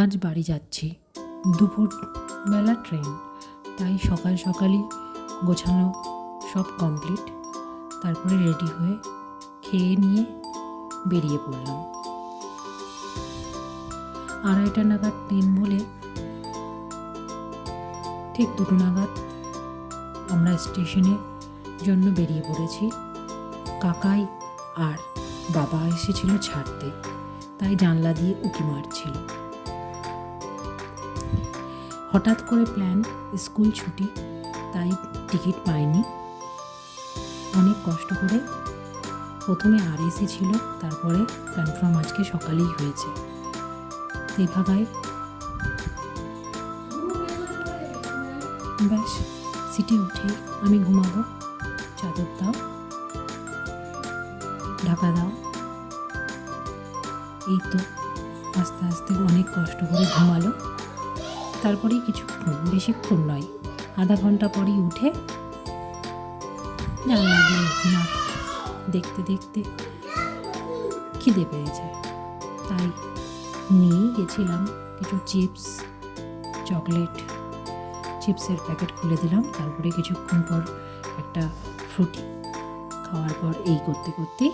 আজ বাড়ি যাচ্ছি, দুপুরবেলা ট্রেন, তাই সকাল সকালই গোছানো সব কমপ্লিট। তারপরে রেডি হয়ে খেয়ে নিয়ে বেরিয়ে পড়লাম। 2:30 নাগাদ ট্রেন বলে ঠিক 2 নাগাদ আমরা স্টেশনের জন্য বেরিয়ে পড়েছি। কাকাই আর বাবা এসেছিল ছাড়তে, তাই জানলা দিয়ে উঁকি মারছিল। হঠাৎ করে প্ল্যান, স্কুল ছুটি, তাই টিকিট পাইনি। অনেক কষ্ট করে প্রথমে আরএসি ছিল, তারপরে কনফার্ম আজকে সকালেই হয়েছে। ভাগায় ব্যাস সিটে উঠে আমি ঘুমাবো, চাদর দাও, ঢাকা দাও। এই তো আস্তে আস্তে অনেক কষ্ট করে ঘুমালো। তারপরেই বেশিক্ষণ নয়, আধা ঘন্টা পরই উঠে জানলা দিয়ে দেখতে দেখতে খিদে পেয়েছে, তাই নিয়েই গেছিলাম কিছু চিপস, চকলেট। চিপসের প্যাকেট খুলে দিলাম, তারপরে কিছুক্ষণ পর একটা ফ্রুটি খাওয়ার পর এই করতে করতেই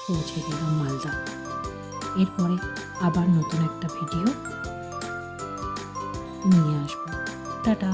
পৌঁছে গেলাম মালদা। এরপরে আবার নতুন একটা ভিডিও নিয়ে আসবো। টাটা।